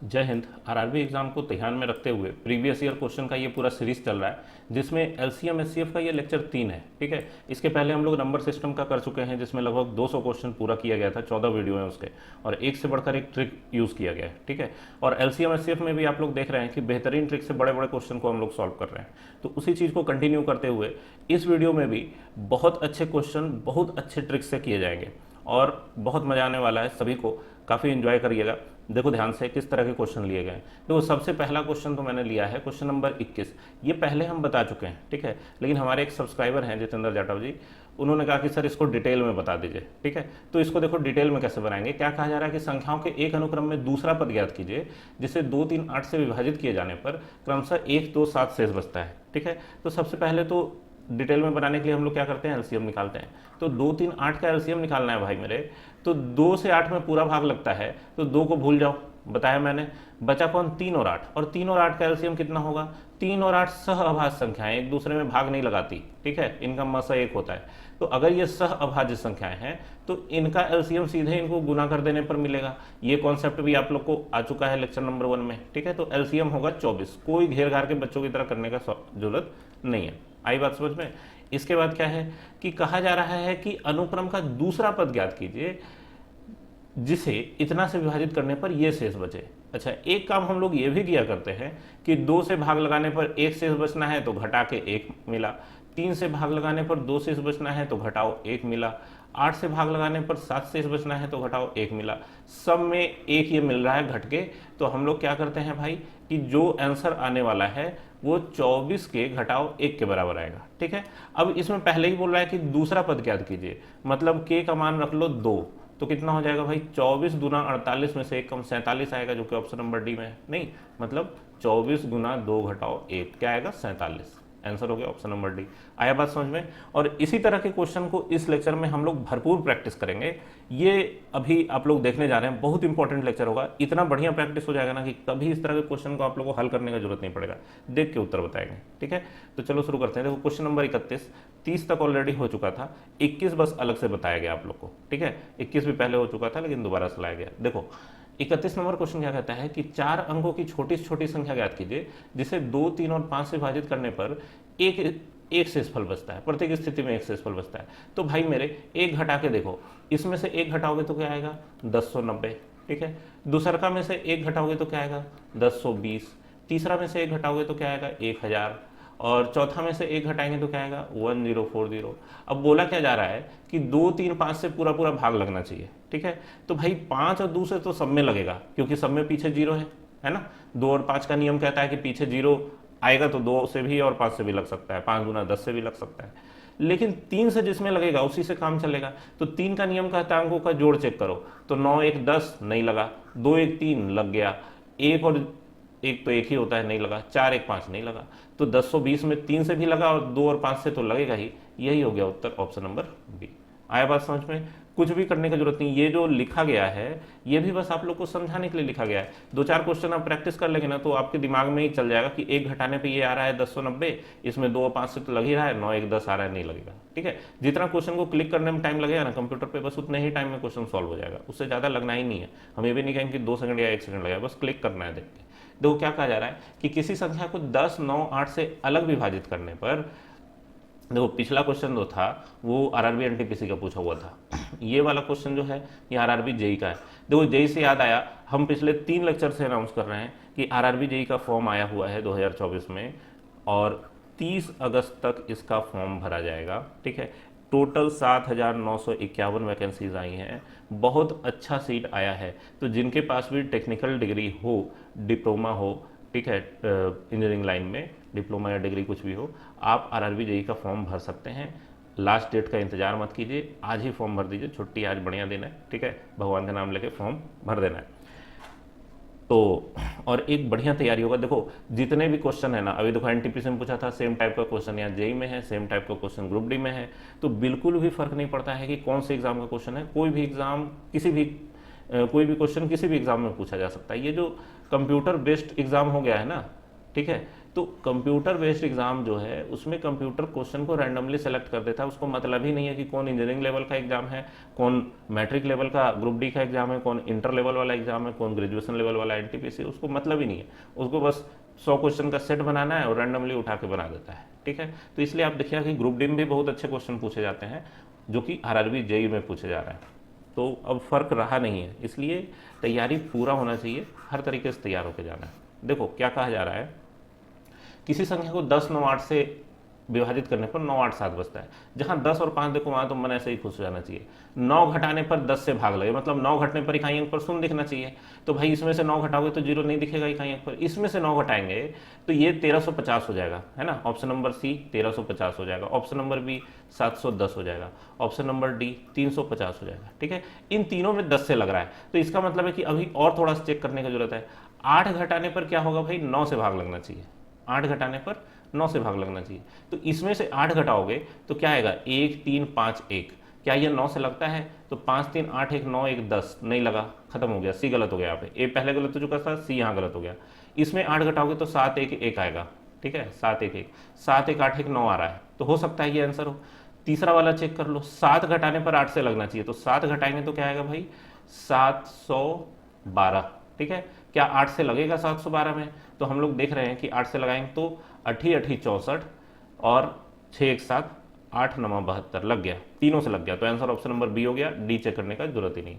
जय Hind. RRB exam को ध्यान में रखते हुए प्रीवियस ईयर क्वेश्चन का ये पूरा सीरीज चल रहा है, जिसमें एलसीएम एचसीएफ का ये लेक्चर 3 है। ठीक है, इसके पहले हम लोग नंबर सिस्टम का कर चुके हैं, जिसमें लगभग 200 क्वेश्चन पूरा किया गया था, 14 वीडियो हैं उसके, और एक से बढ़कर एक ट्रिक यूज़ किया गया है। ठीक है, और एलसीएम एचसीएफ में भी आप लोग देख रहे हैं कि बेहतरीन ट्रिक से बड़े बड़े क्वेश्चन को हम लोग सॉल्व कर रहे हैं। तो उसी चीज़ को कंटिन्यू करते हुए इस वीडियो में भी बहुत अच्छे क्वेश्चन बहुत अच्छे ट्रिक से किए जाएंगे और बहुत मजा आने वाला है। सभी को काफ़ी एंजॉय करिएगा। देखो ध्यान से किस तरह के क्वेश्चन लिए गए हैं। देखो सबसे पहला क्वेश्चन तो मैंने लिया है क्वेश्चन नंबर 21। ये पहले हम बता चुके हैं, ठीक है, लेकिन हमारे एक सब्सक्राइबर हैं जितेंद्र जाटव जी, उन्होंने कहा कि सर इसको डिटेल में बता दीजिए। ठीक है, तो इसको देखो डिटेल में कैसे बनाएंगे। क्या कहा जा रहा है कि संख्याओं के एक अनुक्रम में दूसरा पद ज्ञात कीजिए जिसे 2, 3, 8 से विभाजित किए जाने पर क्रमशः 1, 2, 7 शेष बचता है। ठीक है, तो सबसे पहले तो डिटेल में बनाने के लिए हम लोग क्या करते हैं, एलसीएम निकालते हैं। तो 2, 3, 8 का एलसीएम निकालना है भाई मेरे। तो 2 से 8 में पूरा भाग लगता है, तो 2 को भूल जाओ, बताया मैंने। बचा कौन, 3 और 8, और 3 और 8 का एलसीएम कितना होगा। 3 और 8 सह अभाज्य संख्याएं, एक दूसरे में भाग नहीं लगाती। ठीक है, इनका मसा एक होता है। तो अगर ये सह अभाज्य संख्याएं हैं तो इनका एलसीएम सीधे इनको गुना कर देने पर मिलेगा। ये कॉन्सेप्ट भी आप लोग को आ चुका है लेक्चर नंबर 1 में। ठीक है, तो एलसीएम होगा 24। कोई घेर घार के बच्चों की तरह करने का जरूरत नहीं है। आई बात समझ में। इसके बाद क्या है कि कहा जा रहा है कि अनुक्रम का दूसरा पद ज्ञात कीजिए जिसे इतना से विभाजित करने पर यह शेष बचे। अच्छा, एक काम हम लोग ये भी किया करते हैं कि 2 से भाग लगाने पर 1 शेष बचना है तो घटा के 1 मिला, 3 से भाग लगाने पर 2 शेष बचना है तो घटाओ 1 मिला, 8 से भाग लगाने पर 7 शेष बचना है तो घटाओ 1 मिला। सब में 1 ये मिल रहा है घट के। तो हम लोग क्या करते हैं भाई कि जो आंसर आने वाला है वो 24 के घटाओ 1 के बराबर आएगा। ठीक है, अब इसमें पहले ही बोल रहा है कि दूसरा पद ज्ञात कीजिए, मतलब के का मान रख लो 2, तो कितना हो जाएगा भाई, 24 गुना 48 में से 1 कम 47 आएगा, जो कि ऑप्शन नंबर डी में है। नहीं, मतलब 24 गुना 2 घटाओ 1 क्या आएगा, 47। आंसर हो गया ऑप्शन नंबर डी। आया बात समझ में। और इसी तरह के क्वेश्चन को इस लेक्चर में हम लोग भरपूर प्रैक्टिस करेंगे। ये अभी आप लोग देखने जा रहे हैं, बहुत इंपॉर्टेंट लेक्चर होगा। इतना बढ़िया प्रैक्टिस हो जाएगा ना कि कभी इस तरह के क्वेश्चन को आप लोग को हल करने का जरूरत नहीं पड़ेगा, देख के उत्तर बताएंगे। ठीक है, तो चलो शुरू करते हैं। देखो क्वेश्चन नंबर 31, 30 तक ऑलरेडी हो चुका था, 21 बस अलग से बताया गया आप लोग को। ठीक है, 21 भी पहले हो चुका था लेकिन दोबारा से लाया गया। देखो 31 नंबर क्वेश्चन क्या कहता है कि 4 अंकों की छोटी से छोटी संख्या ज्ञात कीजिए जिसे 2, 3 और 5 से विभाजित करने पर एक शेषफल बचता है। प्रत्येक स्थिति में एक शेषफल बचता है। तो भाई मेरे एक घटा के देखो, इसमें से एक घटाओगे तो क्या आएगा, 1090। ठीक है, दूसरा में से एक घटाओगे तो क्या आएगा, 1020। तीसरा में से एक घटाओगे तो क्या आएगा, 1000। और चौथा में से एक घटाएंगे तो क्या आएगा, 1040। अब बोला क्या जा रहा है कि 2, 3, 5 से पूरा पूरा भाग लगना चाहिए। ठीक है, तो भाई 5 और 2 से तो सब में लगेगा, क्योंकि सब में पीछे 0 है ना। 2 और 5 का नियम कहता है कि पीछे 0 आएगा तो 2 से भी और 5 से भी लग सकता है, 5 गुना 10 से भी लग सकता है। लेकिन 3 से जिसमें लगेगा उसी से काम चलेगा। तो 3 का नियम कहता है अंकों का जोड़ चेक करो, तो 9, 1, 10 नहीं लगा, 2, 1, 3 लग गया, 1 और 1 तो 1 ही होता है नहीं लगा, 4, 1, 5 नहीं लगा। तो 1020 में 3 से भी लगा और 2 और 5 से तो लगेगा ही। यही हो गया उत्तर, ऑप्शन नंबर बी। आया बात समझ में। कुछ भी करने की जरूरत नहीं, ये जो लिखा गया है ये भी बस आप लोग को समझाने के लिए लिखा गया है। 2-4 क्वेश्चन आप प्रैक्टिस कर लेंगे ना तो आपके दिमाग में ही चल जाएगा कि एक घटाने पे ये आ रहा है 1090, इसमें 2 और 5 से तो लग ही रहा है, 9, 1, 10 आ रहा है, नहीं लगेगा। ठीक है, जितना क्वेश्चन को क्लिक करने में टाइम लगेगा ना कंप्यूटर पे, बस उतने ही टाइम में क्वेश्चन सॉल्व हो जाएगा, उससे ज़्यादा लगना ही नहीं है। हम ये भी नहीं कहेंगे कि 2 सेकंड या 1 सेकंड लगेगा, बस क्लिक करना है देख के। देखो क्या कहा जा रहा है कि किसी संख्या को 10, 9, 8 से अलग विभाजित करने पर, देखो पिछला क्वेश्चन जो था वो आरआरबी एनटीपीसी का पूछा हुआ था, ये वाला क्वेश्चन जो है ये आरआरबी जेई का है। देखो जेई से याद आया, हम पिछले 3 लेक्चर से अनाउंस कर रहे हैं कि आरआरबी जेई का फॉर्म आया हुआ है 2024 में और 30 अगस्त तक इसका फॉर्म भरा जाएगा। ठीक है, टोटल 7,951 वैकेंसीज आई हैं, बहुत अच्छा सीट आया है। तो जिनके पास भी टेक्निकल डिग्री हो, डिप्लोमा हो, ठीक है, इंजीनियरिंग लाइन में डिप्लोमा या डिग्री कुछ भी हो, आप आरआरबी जेई का फॉर्म भर सकते हैं। लास्ट डेट का इंतजार मत कीजिए, आज ही फॉर्म भर दीजिए, छुट्टी आज बढ़िया दिन है। ठीक है, भगवान का नाम लेके फॉर्म भर देना है। तो और एक बढ़िया तैयारी होगा। देखो जितने भी क्वेश्चन है ना, अभी देखो एनटीपीसी में पूछा था सेम टाइप का क्वेश्चन यहाँ जेई में है, सेम टाइप का क्वेश्चन ग्रुप डी में है। तो बिल्कुल भी फर्क नहीं पड़ता है कि कौन से एग्जाम का क्वेश्चन है, कोई भी एग्जाम कोई भी क्वेश्चन किसी भी एग्जाम में पूछा जा सकता है। ये जो कंप्यूटर बेस्ड एग्जाम हो गया है ना, ठीक है, तो कंप्यूटर बेस्ड एग्जाम जो है उसमें कंप्यूटर क्वेश्चन को रैंडमली सेलेक्ट कर देता है, उसको मतलब ही नहीं है कि कौन इंजीनियरिंग लेवल का एग्जाम है, कौन मैट्रिक लेवल का ग्रुप डी का एग्जाम है, कौन इंटर लेवल वाला एग्जाम है, कौन ग्रेजुएशन लेवल वाला एनटीपीसी, उसको मतलब ही नहीं है। उसको बस 100 क्वेश्चन का सेट बनाना है और रैंडमली उठा के बना देता है, ठीक है। तो इसलिए आप देखिए कि ग्रुप डी में भी बहुत अच्छे क्वेश्चन पूछे जाते हैं जो कि आरआरबी जेई में पूछे जा रहा है। तो अब फर्क रहा नहीं है, इसलिए तैयारी पूरा होना चाहिए, हर तरीके से तैयार होकर जाना है। देखो क्या कहा जा रहा है, किसी संख्या को 10, 9, 8 से विभाजित करने पर 9, 8, 7 बचता है। जहां 10 और 5 देखो वहां तो मन ऐसे ही खुश हो जाना चाहिए। 9 घटाने पर 10 से भाग लगे, मतलब 9 घटने पर इकाई अंक पर 0 दिखना चाहिए। तो भाई इसमें से 9 घटाओगे तो 0 नहीं दिखेगा इकाई अंक पर, इसमें से 9 घटाएंगे तो ये 1350 हो जाएगा, है ना। ऑप्शन नंबर सी 1350 हो जाएगा, ऑप्शन नंबर बी 710 हो जाएगा, ऑप्शन नंबर डी 350 हो जाएगा, ठीक है। इन तीनों में 10 से लग रहा है, तो इसका मतलब है कि अभी और थोड़ा सा चेक करने की जरूरत है। 8 घटाने पर क्या होगा भाई, 9 से भाग लगना चाहिए। 8 घटाने पर 9 से भाग लगना चाहिए, तो इसमें से 8 घटाओगे तो क्या आएगा, 1, 3, 5, 1। क्या ये 9 से लगता है, तो 5, 3, 8, 1, 9, 1, 10 नहीं लगा, खत्म हो गया। सी गलत हो गया यहाँ पे, ए पहले गलत हो चुका था, सी यहाँ गलत हो गया। इसमें 8 घटाओगे तो 7, 1, 1 आएगा, ठीक है। 7, 1, 1, 7, 1, 8, 1, 9 आ रहा है, तो हो सकता है ये आंसर हो। तीसरा वाला चेक कर लो, 7 घटाने पर 8 से लगना चाहिए, तो 7 घटाएंगे तो क्या आएगा भाई, 712, ठीक है। क्या 8 से लगेगा 712 में, तो हम लोग देख रहे हैं कि 8 से लगाएंगे तो 8 8 64 और 6 1 7 8 9 72 लग गया, तीनों से लग गया, तो आंसर ऑप्शन नंबर बी हो गया। डी चेक करने का जरूरत ही नहीं।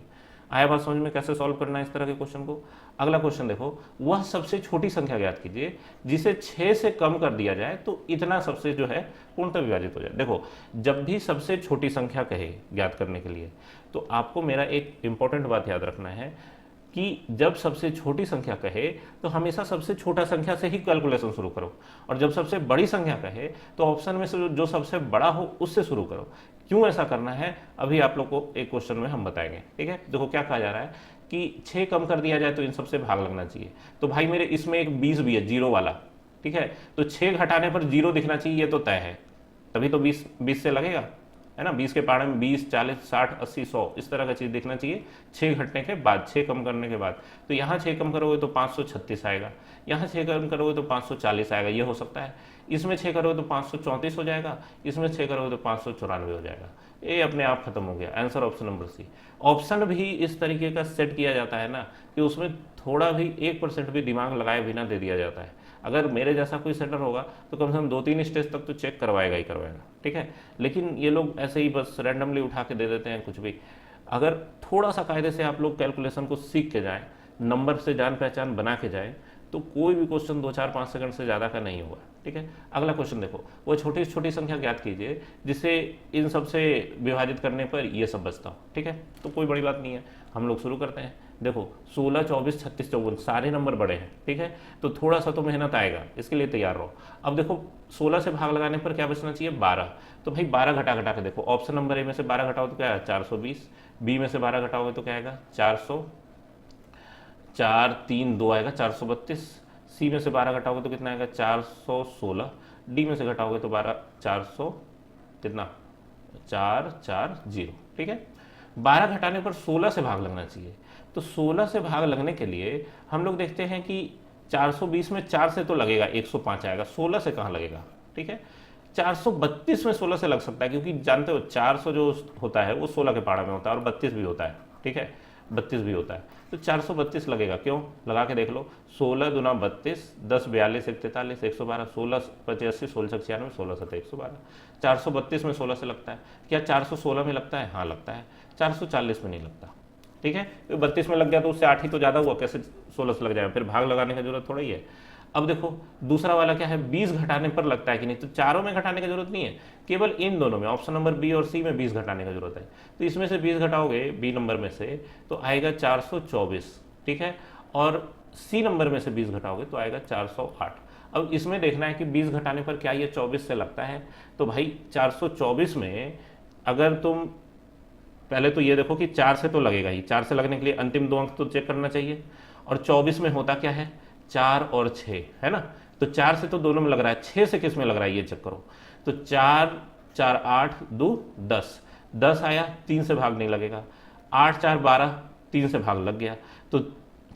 आया बात समझ में कैसे सॉल्व करना है इस तरह के क्वेश्चन को। अगला क्वेश्चन देखो, वह सबसे छोटी संख्या ज्ञात कीजिए जिसे 6 से कम कर दिया जाए तो इतना सबसे जो है पूर्णतः विभाजित हो जाए। देखो जब भी सबसे छोटी संख्या कहे ज्ञात करने के लिए, तो आपको मेरा एक इंपॉर्टेंट बात याद रखना है कि जब सबसे छोटी संख्या कहे तो हमेशा सबसे छोटा संख्या से ही कैलकुलेशन शुरू करो, और जब सबसे बड़ी संख्या कहे तो ऑप्शन में से जो सबसे बड़ा हो उससे शुरू करो। क्यों ऐसा करना है अभी आप लोग को एक क्वेश्चन में हम बताएंगे, ठीक है। देखो क्या कहा जा रहा है कि 6 कम कर दिया जाए तो इन सबसे भाग लगना चाहिए, तो भाई मेरे इसमें एक 20 भी है, जीरो वाला, ठीक है। तो 6 घटाने पर 0 दिखना चाहिए, ये तो तय है, तभी तो 20 से लगेगा, है ना। 20 के पहाड़े में 20, 40, 60, 80, 100 इस तरह का चीज़ दिखना चाहिए 6 घटने के बाद, 6 कम करने के बाद। तो यहाँ 6 कम करोगे तो 536 आएगा, यहाँ 6 कम करोगे तो 540 आएगा, ये हो सकता है। इसमें 6 करोगे तो 534 हो जाएगा, इसमें 6 करोगे तो 594 हो जाएगा, ये अपने आप खत्म हो गया। Answer option number C. Option भी इस तरीके का सेट किया जाता है ना कि उसमें थोड़ा भी 1% भी दिमाग लगाए बिना दे दिया जाता है। अगर मेरे जैसा कोई सेटर होगा तो कम से कम 2-3 स्टेज तक तो चेक करवाएगा ही करवाएगा, ठीक है। लेकिन ये लोग ऐसे ही बस रैंडमली उठा के दे देते हैं कुछ भी। अगर थोड़ा सा कायदे से आप लोग कैलकुलेशन को सीख के जाएं, नंबर से जान पहचान बना के जाएं, तो कोई भी क्वेश्चन 2, 4, 5 सेकंड से ज़्यादा का नहीं होगा, ठीक है। अगला क्वेश्चन देखो, वो छोटी से छोटी संख्या ज्ञात कीजिए जिसे इन सबसे विभाजित करने पर ये सब बचता हो, ठीक है। तो कोई बड़ी बात नहीं है, हम लोग शुरू करते हैं। देखो 16, 24, 36, 54 सारे नंबर बड़े हैं, ठीक है। तो थोड़ा सा तो मेहनत आएगा, इसके लिए तैयार रहो। अब देखो 16 से भाग लगाने पर क्या बचना चाहिए, 12। तो भाई 12 घटा घटा के देखो, ऑप्शन नंबर ए में से 12 घटाओ तो क्या है 420, बी में से 12 घटाओगे तो क्या आएगा 400, 4, 3, 2 आएगा 432, सी में से 12 घटाओगे तो कितना आएगा 416, डी में से घटाओगे तो 12, 400 कितना 440, ठीक है। 12 घटाने पर 16 से भाग लगना चाहिए, तो 16 से भाग लगने के लिए हम लोग देखते हैं कि 420 में 4 से तो लगेगा 105 आएगा, 16 से कहाँ लगेगा, ठीक है। 432 में 16 से लग सकता है, क्योंकि जानते हो 400 जो होता है वो 16 के पहाड़ा में होता है और 32 भी होता है, ठीक है, 32 भी होता है। तो 432 लगेगा, क्यों लगा के देख लो, 16 दूना 32, 10 42 1 43 112, 16 85 16 96 16 7 112। 432 में 16 से लगता है, क्या 416 में लगता है, हाँ लगता है। 440 में नहीं लगता, ठीक है। 32 में लग गया तो उससे 8 ही तो ज़्यादा हुआ, कैसे 16 से लग जाएगा, फिर भाग लगाने की जरूरत थोड़ा ही है। अब देखो दूसरा वाला क्या है, 20 घटाने पर लगता है कि नहीं, तो चारों में घटाने की जरूरत नहीं है, केवल इन दोनों में, ऑप्शन नंबर बी और सी में 20 घटाने की जरूरत है। तो इसमें से 20 घटाओगे बी नंबर में से तो आएगा 424, ठीक है, और सी नंबर में से 20 घटाओगे तो आएगा 408। अब इसमें देखना है कि 20 घटाने पर क्या ये 24 से लगता है, तो भाई 424 में अगर तुम पहले तो ये देखो कि 4 से तो लगेगा ही, 4 से लगने के लिए अंतिम 2 अंक तो चेक करना चाहिए, और 24 में होता क्या है 4 और 6, है ना। तो 4 से तो दोनों में लग रहा है, 6 से किस में लग रहा है ये चेक करो। तो 4 4 8 2 10, 10 आया, 3 से भाग नहीं लगेगा, 8 4 12, 3 से भाग लग गया, तो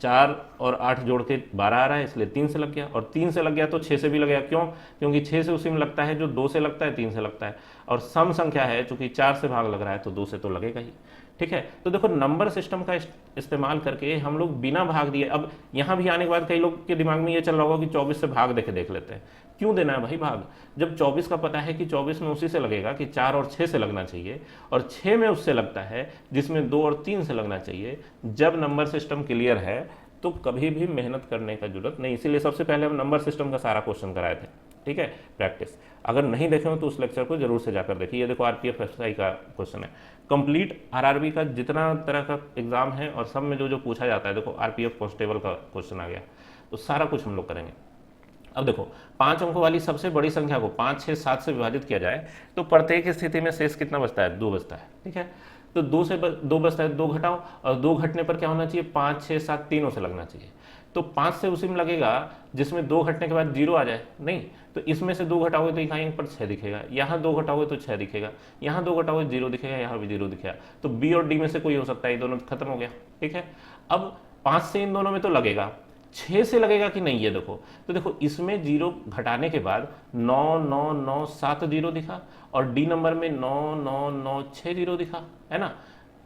4 और 8 जोड़ के 12 आ रहा है, इसलिए 3 से लग गया, और 3 से लग गया तो 6 से भी लग गया। क्यों? क्योंकि 6 से उसी में लगता है जो 2 से लगता है, 3 से लगता है, और सम संख्या है चूंकि 4 से भाग लग रहा है तो 2 से तो लगेगा ही। ठीक है, तो देखो नंबर सिस्टम का इस्तेमाल करके हम लोग बिना भाग दिए, अब यहाँ भी आने के बाद कई लोग के दिमाग में ये चल रहा होगा कि 24 से भाग देख लेते हैं। क्यों देना है भाई भाग, जब 24 का पता है कि 24 में उसी से लगेगा कि 4 और 6 से लगना चाहिए, और 6 में उससे लगता है जिसमें 2 और 3 से लगना चाहिए। जब नंबर सिस्टम क्लियर है तो कभी भी मेहनत करने का जरूरत नहीं। इसीलिए सबसे पहले हम नंबर सिस्टम का सारा क्वेश्चन कराए थे। ठीक है, प्रैक्टिस अगर नहीं देखे हो तो उस लेक्चर को जरूर से जाकर देखिए। ये देखो आरपीएफ एसआई का क्वेश्चन है, कंप्लीट आरआरबी का जितना तरह का एग्जाम है और सब में जो जो पूछा जाता है, देखो आरपीएफ कांस्टेबल का क्वेश्चन आ गया, तो सारा कुछ हम लोग करेंगे। अब देखो 5 अंकों वाली सबसे बड़ी संख्या को 5, 6, 7 से विभाजित किया जाए तो प्रत्येक स्थिति में शेष कितना बचता है? 2 बचता है। ठीक है, तो 2 से 2 बचता है, 2 घटाओ, और 2 घटने पर क्या होना चाहिए? 5, 6, 7 तीनों से लगना चाहिए। तो 5 से उसी में लगेगा जिसमें 2 घटने के बाद 0 आ जाए, नहीं तो इसमें से 2 घटाओगे तो इकाई अंक पर 6 दिखेगा, यहाँ 2 घटाओगे तो 6 दिखेगा, यहाँ 2 घटाओगे 0 दिखेगा, यहाँ भी 0 दिखेगा। तो बी और डी में से कोई हो सकता है, ये दोनों खत्म हो गया। ठीक है, अब 5 से इन दोनों में तो लगेगा, 6 से लगेगा कि नहीं, ये देखो। तो देखो इसमें 0 घटाने के बाद 9, 9, 9, 7 0 दिखा, और डी नंबर में 9, 9, 9, 6 0 दिखा, है ना,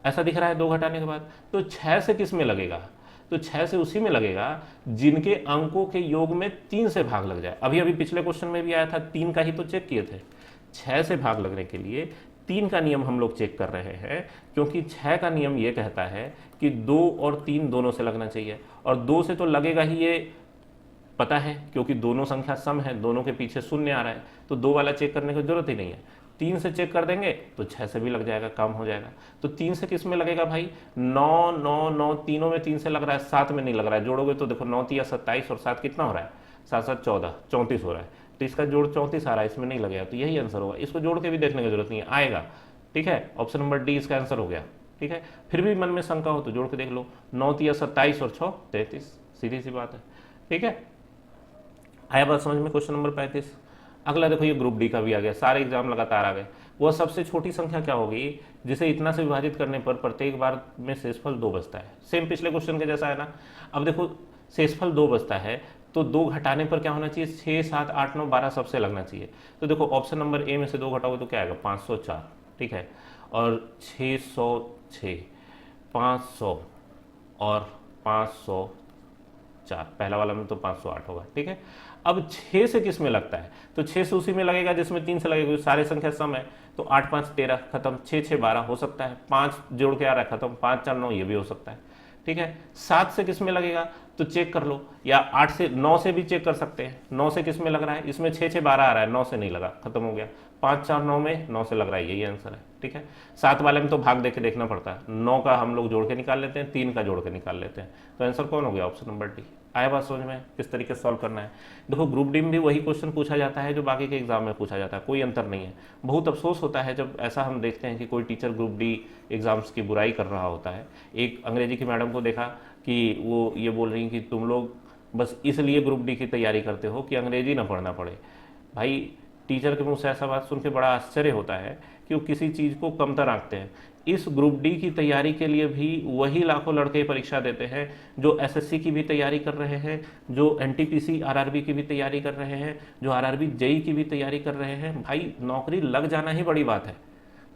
ऐसा दिख रहा है 2 घटाने के बाद। तो 6 से किस में लगेगा? तो 6 से उसी में लगेगा जिनके अंकों के योग में 3 से भाग लग जाए। अभी अभी पिछले क्वेश्चन में भी आया था, 3 का ही तो चेक किए थे। 6 से भाग लगने के लिए 3 का नियम हम लोग चेक कर रहे हैं, क्योंकि 6 का नियम ये कहता है कि 2 और 3 दोनों से लगना चाहिए, और 2 से तो लगेगा ही, ये पता है, क्योंकि दोनों संख्या सम है, दोनों के पीछे शून्य आ रहा है, तो 2 वाला चेक करने की जरूरत ही नहीं है। 3 से चेक कर देंगे तो 6 से भी लग जाएगा, काम हो जाएगा। तो 3 से किस में लगेगा भाई? 9, 9, 9 तीनों में 3 से लग रहा है, 7 में नहीं लग रहा है। जोड़ोगे तो देखो 9 3 27, और 7 कितना हो रहा है? 7 7 14, 34 हो रहा है। तो इसका जोड़ 34 आ रहा है, इसमें नहीं लगेगा, तो यही आंसर होगा। इसको जोड़ के भी देखने की जरूरत नहीं है, आएगा। ठीक है, ऑप्शन नंबर डी इसका आंसर हो गया। ठीक है, फिर भी मन में शंका हो तो जोड़ के देख लो, 9 3 27 और 6 33, सीधी सी बात है। ठीक है, आया बात समझ में? Question number 35। अगला देखो, ये ग्रुप डी का भी आ गया, सारे एग्जाम लगातार आ गए। वह सबसे छोटी संख्या क्या होगी जिसे इतना से विभाजित करने पर प्रत्येक बार में शेषफल 2 बचता है? सेम पिछले क्वेश्चन के जैसा है ना। अब देखो शेषफल 2 बचता है तो 2 घटाने पर क्या होना चाहिए? 6, 7, 8, 9, 12 सबसे लगना चाहिए। तो देखो ऑप्शन नंबर ए में से 2 घटाओगे तो क्या आएगा? 504। ठीक है, और 606, 500 और 504, पहला वाला में तो 508 होगा। ठीक है, अब 6 से किस में लगता है? तो 6 से उसी में लगेगा जिसमें 3 से लगेगा, सारे संख्या सम है। तो 8 5 13 खत्म, 6 6 12 हो सकता है, 5 जोड़ के आ रहा है खत्म, 5 4 9 ये भी हो सकता है। ठीक है, 7 से किस में लगेगा? तो चेक कर लो, या 8 से 9 से भी चेक कर सकते हैं। 9 से किस में लग रहा है? इसमें 6 6 12 आ रहा है, 9 से नहीं लगा, खत्म हो गया। 5 4 9 में 9 से लग रहा है, यही आंसर है। ठीक है, 7 वाले में तो भाग देके देखना पड़ता है, 9 का हम लोग जोड़ के निकाल लेते हैं, 3 का जोड़ के निकाल लेते हैं। तो आंसर कौन हो गया? Option number D. आया बात समझ में किस तरीके से सॉल्व करना है? देखो ग्रुप डी में भी वही क्वेश्चन पूछा जाता है जो बाकी के एग्जाम में पूछा जाता है, कोई अंतर नहीं है। बहुत अफसोस होता है जब ऐसा हम देखते हैं कि कोई टीचर ग्रुप डी एग्जाम्स की बुराई कर रहा होता है। एक अंग्रेजी की मैडम को देखा कि वो ये बोल रही कि तुम लोग बस इसलिए ग्रुप डी की तैयारी करते हो कि अंग्रेजी ना पढ़ना पड़े। भाई टीचर के मुंह से ऐसा बात सुन के बड़ा आश्चर्य होता है कि वो किसी चीज़ को कमतर आंकते हैं। इस ग्रुप डी की तैयारी के लिए भी वही लाखों लड़के परीक्षा देते हैं जो एसएससी की भी तैयारी कर रहे हैं, जो एनटीपीसी आरआरबी की भी तैयारी कर रहे हैं, जो आरआरबी जेई की भी तैयारी कर रहे हैं। भाई नौकरी लग जाना ही बड़ी बात है,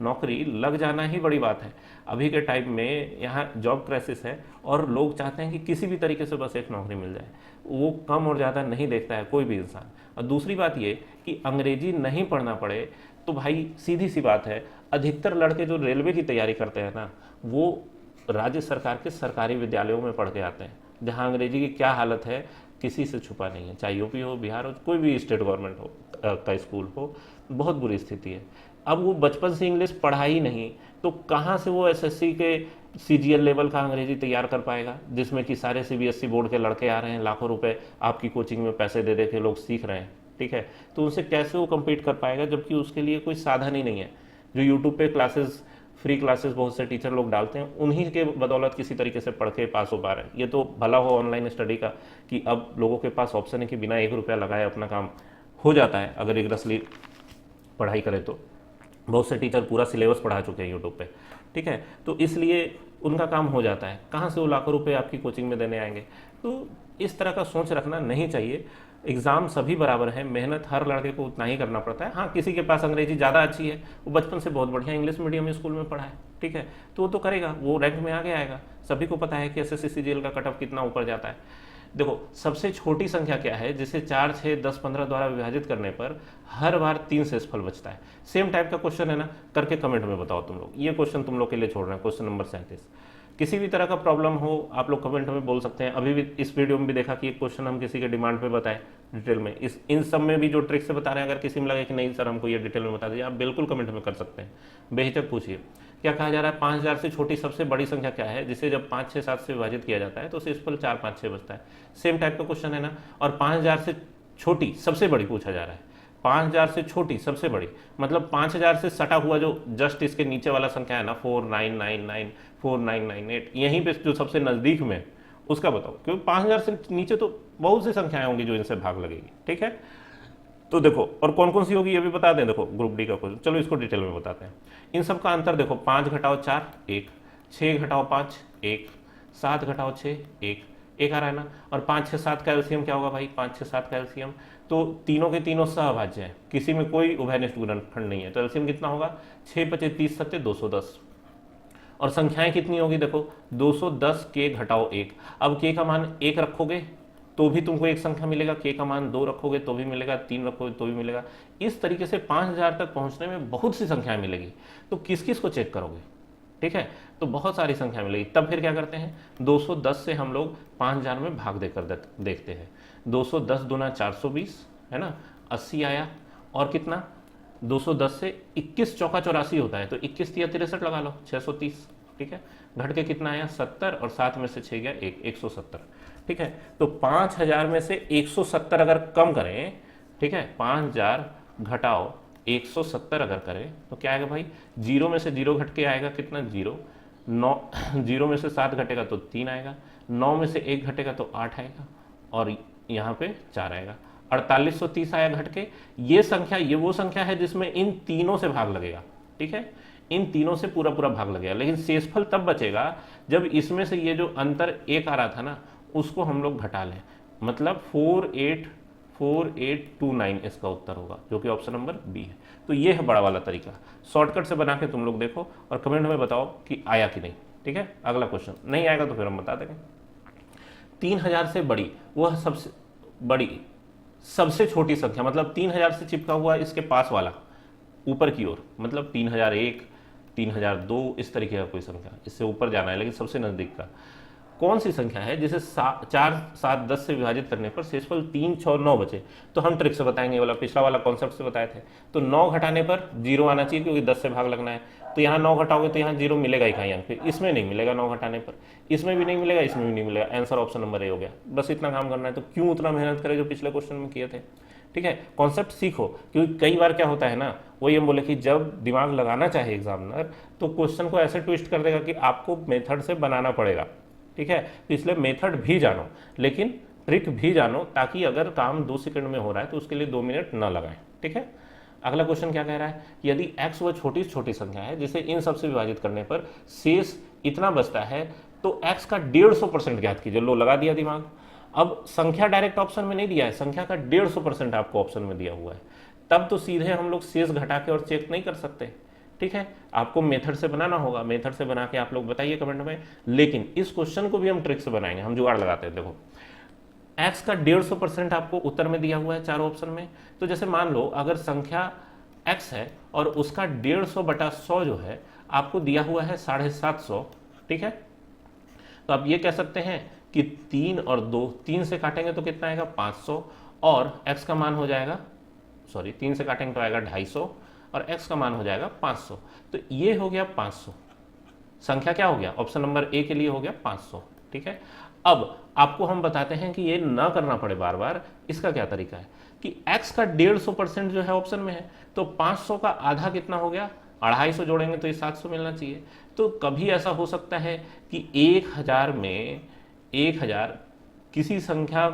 नौकरी लग जाना ही बड़ी बात है। अभी के टाइम में यहाँ जॉब क्राइसिस है और लोग चाहते हैं कि किसी भी तरीके से बस एक नौकरी मिल जाए। वो कम और ज़्यादा नहीं देखता है कोई भी इंसान। और दूसरी बात ये कि अंग्रेजी नहीं पढ़ना पड़े तो भाई सीधी सी बात है, अधिकतर लड़के जो रेलवे की तैयारी करते हैं ना, वो राज्य सरकार के सरकारी विद्यालयों में पढ़ के आते हैं, जहाँ अंग्रेजी की क्या हालत है किसी से छुपा नहीं है। चाहे यूपी हो, बिहार हो, कोई भी स्टेट गवर्नमेंट हो का स्कूल हो, बहुत बुरी स्थिति है। अब वो बचपन से इंग्लिश पढ़ा ही नहीं तो कहाँ से वो एसएससी के सीजीएल लेवल का अंग्रेजी तैयार कर पाएगा, जिसमें कि सारे सीबीएसई बोर्ड के लड़के आ रहे हैं, लाखों रुपए आपकी कोचिंग में पैसे दे दे के लोग सीख रहे हैं। ठीक है, तो उनसे कैसे वो कम्पीट कर पाएगा जबकि उसके लिए कोई साधन ही नहीं है। जो यूट्यूब पे क्लासेस, फ्री क्लासेस बहुत से टीचर लोग डालते हैं, उन्हीं के बदौलत किसी तरीके से पढ़ के पास हो पा रहे हैं। ये तो भला हो ऑनलाइन स्टडी का कि अब लोगों के पास ऑप्शन है कि बिना 1 रुपया लगाए अपना काम हो जाता है अगर रिगरसली पढ़ाई करे तो। बहुत से टीचर पूरा सिलेबस पढ़ा चुके हैं यूट्यूब पे, ठीक है। तो इसलिए उनका काम हो जाता है, कहाँ से वो लाखों रुपए आपकी कोचिंग में देने आएंगे। तो इस तरह का सोच रखना नहीं चाहिए। एग्ज़ाम सभी बराबर है, मेहनत हर लड़के को उतना ही करना पड़ता है। हाँ, किसी के पास अंग्रेजी ज़्यादा अच्छी है, वो बचपन से बहुत बढ़िया इंग्लिश मीडियम स्कूल में पढ़ा है, ठीक है, तो वो तो करेगा, वो रैंक में आगे आएगा। सभी को पता है कि एसएससी सीजीएल का कट ऑफ कितना ऊपर जाता है। देखो, सबसे छोटी संख्या क्या है जिसे 4, 6, 10, 15 द्वारा विभाजित करने पर हर बार 3 शेषफल बचता है। सेम टाइप का क्वेश्चन है ना, करके कमेंट में बताओ तुम लोग। ये क्वेश्चन तुम लोग के लिए छोड़ रहे हैं, क्वेश्चन नंबर 37। किसी भी तरह का प्रॉब्लम हो आप लोग कमेंट में बोल सकते हैं। अभी भी इस वीडियो में भी देखा कि एक क्वेश्चन हम किसी के डिमांड पे बताएं डिटेल में। इन सब में भी जो ट्रिक से बता रहे हैं, अगर किसी में लगे कि नहीं सर हमको ये डिटेल में बता दीजिए, आप बिल्कुल कमेंट में कर सकते हैं, बेहिचक पूछिए। क्या कहा जा रहा है, 5000 से छोटी सबसे बड़ी संख्या क्या है जिसे जब 5, 6, 7 से विभाजित किया जाता है तो शेषफल 4, 5, 6 बचता है। सेम टाइप का क्वेश्चन है ना। और 5000 से छोटी सबसे बड़ी पूछा जा रहा है। 5000 से छोटी सबसे बड़ी मतलब 5000 से सटा हुआ जो जस्ट इसके नीचे वाला संख्या है ना, 4999, 4998, यहीं पे जो सबसे नजदीक में उसका बताओ, क्योंकि 5000 से नीचे तो बहुत सी संख्याएं होंगी जो इनसे भाग लगेगी, ठीक है। तो देखो, और कौन कौन सी होगी ये भी बता दें। देखो, ग्रुप डी का क्वेश्चन, चलो इसको डिटेल में बताते हैं। इन सब का अंतर देखो, 5 घटाओ 4 1, 6 घटाओ 5 1, 7 घटाओ 6 1, एक आ रहा है ना। और 5, 6, 7 का एलसीएम क्या होगा भाई, 5, 6, 7 का एलसीएम तो तीनों के तीनों सहभाज्य हैं, किसी में कोई उभयनिष्ठ गुणनखंड नहीं है, तो एलसीएम कितना होगा 6 × 5 = 30, 7 × 210। और संख्याएं कितनी होगी देखो, 210 के घटाओ 1। अब के का मान 1 रखोगे तो भी तुमको एक संख्या मिलेगा, के का मान 2 रखोगे तो भी मिलेगा, 3 रखोगे तो भी मिलेगा। इस तरीके से 5000 तक पहुंचने में बहुत सी संख्याएं मिलेगी। तो किस किस को चेक करोगे, ठीक है, तो बहुत सारी संख्या मिलेगी। तब फिर क्या करते हैं, 210 से हम लोग 5000 में भाग देकर देखते हैं। 210 दूना 420 है ना, 80 आया। और कितना, 210 से 21 चौका 84 होता है, तो 21 × 63 लगा लो, 630, ठीक है। घट के कितना आया 70, और 7 में से 6 गया 170, ठीक है। तो 5000 में से 170 अगर कम करें, ठीक है, 5000 घटाओ 170 अगर करें तो क्या आएगा भाई, 0 में से 0 घट के आएगा कितना 0, 9, 0 में से 7 घटेगा तो 3 आएगा, 9 में से 1 घटेगा तो 8 आएगा, और यहाँ पे 4 आएगा। 4830 आया घट के। ये संख्या, ये वो संख्या है जिसमें इन तीनों से भाग लगेगा, ठीक है, इन तीनों से पूरा पूरा भाग लगेगा। लेकिन शेषफल तब बचेगा जब इसमें से ये जो अंतर 1 आ रहा था ना, उसको हम लोग घटा लें, मतलब 4829 इसका उत्तर होगा, जो कि ऑप्शन नंबर बी है। तो ये है बड़ा वाला तरीका, शॉर्टकट से बना के तुम लोग देखो और कमेंट में बताओ कि आया कि नहीं, ठीक है। अगला क्वेश्चन, नहीं आएगा तो फिर हम बता देंगे। 3000 से बड़ी, वह सबसे बड़ी सबसे छोटी संख्या, मतलब 3000 से चिपका हुआ इसके पास वाला ऊपर की ओर, मतलब 3001, 3002, इस तरीके का कोई संख्या, इससे ऊपर जाना है लेकिन सबसे नजदीक का कौन सी संख्या है जिसे 4, 7, 10 से विभाजित करने पर शेषफल 3, 6, 9 बचे। तो हम ट्रिक से बताएंगे, वाला पिछला वाला कॉन्सेप्ट से बताए थे। तो 9 घटाने पर 0 आना चाहिए क्योंकि 10 से भाग लगना है, तो यहाँ 9 घटाओगे तो यहाँ 0 मिलेगा ही कहीं, फिर इसमें नहीं मिलेगा 9 घटाने पर, इसमें भी नहीं मिलेगा, इसमें भी नहीं मिलेगा। आंसर ऑप्शन नंबर ए हो गया। बस इतना काम करना है। तो क्यों उतना मेहनत करें जो पिछले क्वेश्चन में किए थे, ठीक है। कॉन्सेप्ट सीखो, क्योंकि कई बार क्या होता है ना, वो ये बोले कि जब दिमाग लगाना चाहे एग्जामिनर तो क्वेश्चन को ऐसे ट्विस्ट कर देगा कि आपको मेथड से बनाना पड़ेगा, ठीक है। तो इसलिए मेथड भी जानो लेकिन ट्रिक भी जानो, ताकि अगर काम 2 सेकंड में हो रहा है तो उसके लिए 2 मिनट ना लगाएं, ठीक है। अगला क्वेश्चन क्या कह रहा है, यदि x वह छोटी से छोटी संख्या है जिसे इन सबसे विभाजित करने पर शेष इतना बचता है तो x का 150% ज्ञात कीजिए। लो, लगा दिया दिमाग। अब संख्या डायरेक्ट ऑप्शन में नहीं दिया है, संख्या का 150% आपको ऑप्शन में दिया हुआ है, तब तो सीधे हम लोग शेष घटा के और चेक नहीं कर सकते, ठीक है। आपको मेथड से बनाना होगा, मेथड से बना के आप लोग बताइए कमेंट में। लेकिन इस क्वेश्चन को भी हम ट्रिक से बनाएंगे, हम जुगाड़ लगाते हैं। देखो, x का 150% आपको उत्तर में दिया हुआ है चारों ऑप्शन में। तो जैसे मान लो अगर संख्या x है और उसका 150/100 जो है आपको दिया हुआ है 750, ठीक है। तो आप ये कह सकते हैं कि 3 और 2, 3 से काटेंगे तो कितना आएगा 500, और x का मान हो जाएगा, सॉरी 3 से काटेंगे तो आएगा 250, और x का मान हो जाएगा 500। तो ये हो गया 500, संख्या क्या हो गया, ऑप्शन नंबर ए के लिए हो गया 500, ठीक है। अब आपको हम बताते हैं कि ये ना करना पड़े बार बार, इसका क्या तरीका है कि x का 150% जो है ऑप्शन में है, तो 500 का आधा कितना हो गया, 250 जोड़ेंगे तो ये 700 मिलना चाहिए। तो कभी ऐसा हो सकता है कि 1000 में 1000 किसी संख्या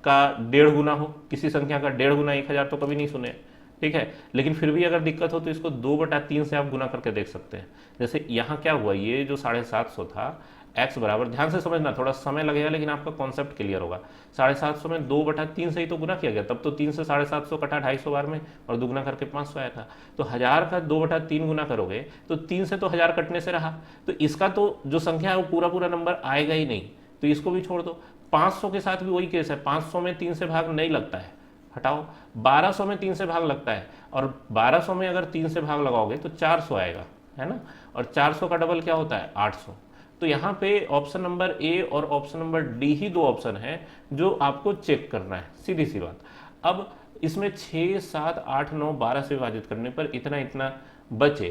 का 1.5 गुना हो, किसी संख्या का 1.5 गुना 1000 तो कभी नहीं सुने, ठीक है। लेकिन फिर भी अगर दिक्कत हो तो इसको 2/3 से आप गुना करके देख सकते हैं। जैसे यहाँ क्या हुआ, ये जो 750 था, x बराबर, ध्यान से समझना, थोड़ा समय लगेगा लेकिन आपका कॉन्सेप्ट क्लियर होगा। 750 में 2/3 से ही तो गुना किया गया, तब तो 3 से 750 कटा 250 बार में, और दुगुना करके 500 आया था। तो 1000 का 2/3 गुना करोगे तो 3 से तो 1000 कटने से रहा, तो इसका तो जो संख्या है वो पूरा पूरा नंबर आएगा ही नहीं, तो इसको भी छोड़ दो। 500 के साथ भी वही केस है, 500 में 3 से भाग नहीं लगता है, हटाओ। 1200 में 3 से भाग लगता है, और 1200 में अगर 3 से भाग लगाओगे तो 400 आएगा, है ना। और 400 का डबल क्या होता है, 800। तो यहाँ पे ऑप्शन नंबर ए और ऑप्शन नंबर डी ही दो ऑप्शन है जो आपको चेक करना है, सीधी सी बात। अब इसमें 6, 7, 8, 9, 12 से विभाजित करने पर इतना इतना बचे,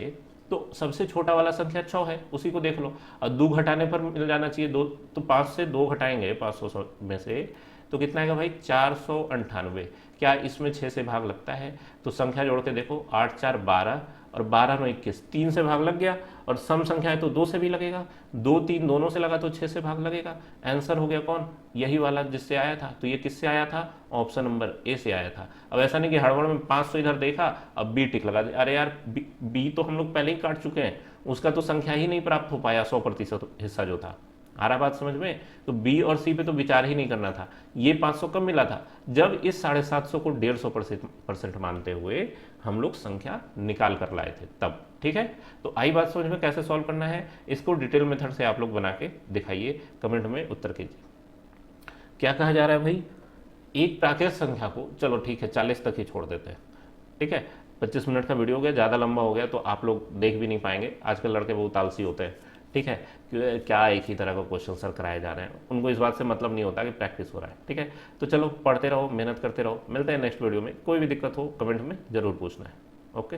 तो सबसे छोटा वाला संख्या 6 है, उसी को देख लो। और 2 घटाने पर मिल जाना चाहिए 2, तो 5 से 2 घटाएंगे 500 में से, तो कितना आएगा भाई, 498। क्या इसमें 6 से भाग लगता है? तो संख्या जोड़ के देखो, 8 4 12 और 12 9 21, 3 से भाग लग गया, और सम संख्या है तो 2 से भी लगेगा, 2 3 दोनों से लगा तो 6 से भाग लगेगा। आंसर हो गया कौन, यही वाला जिससे आया था। तो ये किससे आया था, ऑप्शन नंबर ए से आया था। अब ऐसा नहीं कि हड़बड़ में 500 इधर देखा अब बी टिक लगा दे, अरे यार बी तो हम लोग पहले ही काट चुके हैं, उसका तो संख्या ही नहीं प्राप्त हो पाया, 100% हिस्सा जो था। आ रहा बात समझ में? तो बी और सी पे तो विचार ही नहीं करना था। ये 500 कब मिला था, जब इस 750 को 150% मानते हुए हम लोग संख्या निकाल कर लाए थे, तब। ठीक है, तो आई बात समझ में, कैसे सॉल्व करना है इसको डिटेल मेथड से आप लोग बना के दिखाइए, कमेंट में उत्तर कीजिए। क्या कहा जा रहा है भाई, एक प्राकृतिक संख्या को, चलो ठीक है 40 तक ही छोड़ देते हैं, ठीक है। 25 मिनट का वीडियो हो गया, ज़्यादा लंबा हो गया तो आप लोग देख भी नहीं पाएंगे, आजकल लड़के बहुत आलसी होते हैं, ठीक है। क्या एक ही तरह का क्वेश्चन सर कराए जा रहे हैं, उनको इस बात से मतलब नहीं होता कि प्रैक्टिस हो रहा है, ठीक है। तो चलो पढ़ते रहो, मेहनत करते रहो, मिलते हैं नेक्स्ट वीडियो में। कोई भी दिक्कत हो कमेंट में ज़रूर पूछना है, ओके।